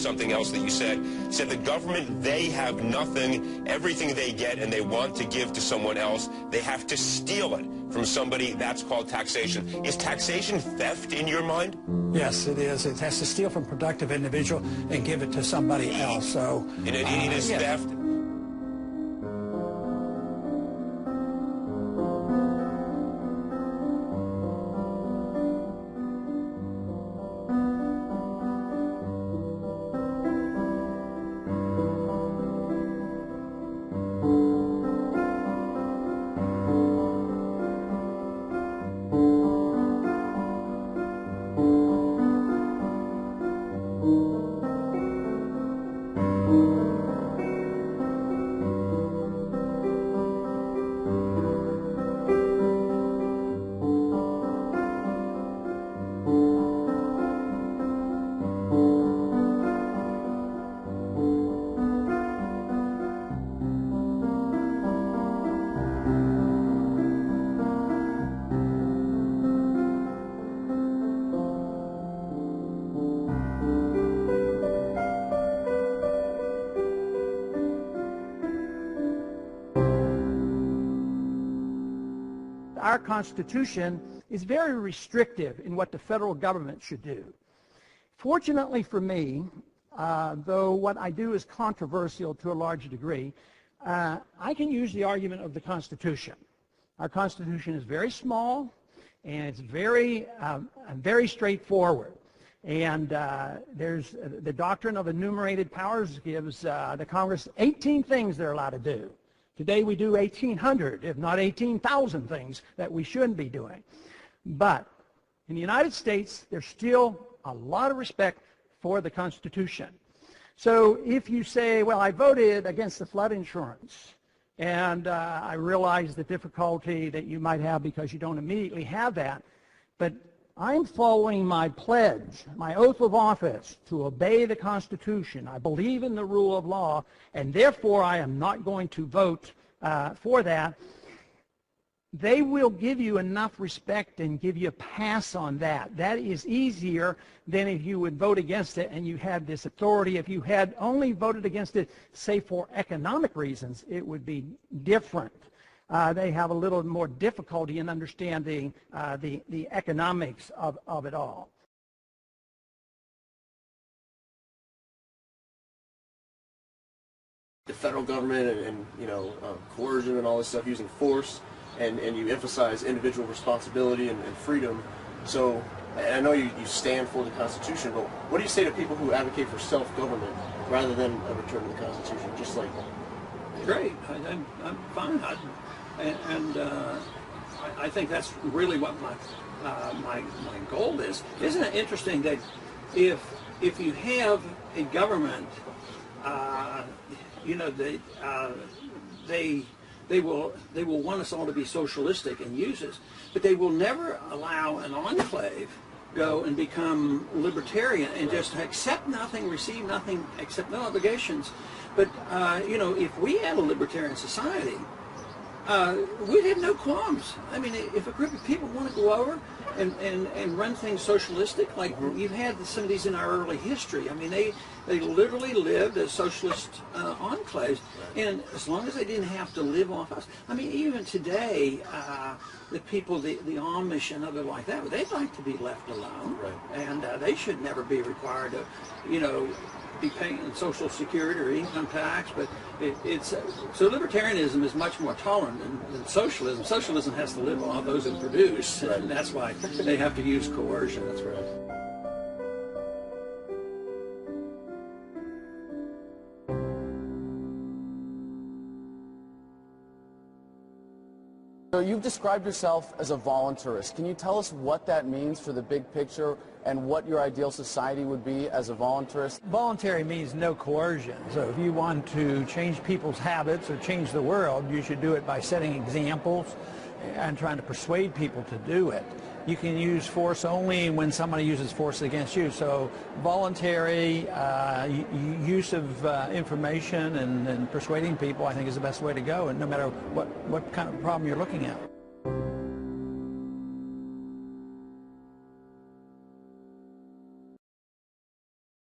something else that you said the government, they have nothing, everything they get and they want to give to someone else, they have to steal it from somebody. That's called taxation. Is taxation theft in your mind? Yes, it is. It has to steal from a productive individual and give it to somebody else. So it is theft. Our Constitution is very restrictive in what the federal government should do. Fortunately for me, though what I do is controversial to a large degree, I can use the argument of the Constitution. Our Constitution is very small and it's very straightforward. And there's the doctrine of enumerated powers gives the Congress 18 things they're allowed to do. Today we do 1,800, if not 18,000 things that we shouldn't be doing. But in the United States, there's still a lot of respect for the Constitution. So if you say, well, I voted against the flood insurance, and I realize the difficulty that you might have because you don't immediately have that, but I'm following my pledge, my oath of office, to obey the Constitution. I believe in the rule of law, and therefore I am not going to vote for that. They will give you enough respect and give you a pass on that. That is easier than if you would vote against it and you had this authority. If you had only voted against it, say for economic reasons, it would be different. They have a little more difficulty in understanding the economics of it all. The federal government and coercion and all this stuff, using force, and you emphasize individual responsibility and freedom. So, and I know you stand for the Constitution, but what do you say to people who advocate for self-government rather than a return to the Constitution? Just like great, I'm fine. I think that's really what my goal is. Isn't it interesting that if you have a government, they will want us all to be socialistic and use us, but they will never allow an enclave go and become libertarian and just accept nothing, receive nothing, accept no obligations. But if we had a libertarian society, we'd have no qualms. I mean, if a group of people want to go over and run things socialistic, like you've had some of these in our early history. I mean, they literally lived as socialist enclaves, and as long as they didn't have to live off us. I mean, even today, the people, the Amish and other like that, they'd like to be left alone, right. And they should never be required to, be paying Social Security or income tax, but so libertarianism is much more tolerant than socialism. Socialism has to live on those who produce, right. And that's why they have to use coercion. That's right. So you've described yourself as a voluntarist. Can you tell us what that means for the big picture and what your ideal society would be as a voluntarist? Voluntary means no coercion. So if you want to change people's habits or change the world, you should do it by setting examples and trying to persuade people to do it. You can use force only when somebody uses force against you. So voluntary use of information and persuading people, I think, is the best way to go, and no matter what kind of problem you're looking at.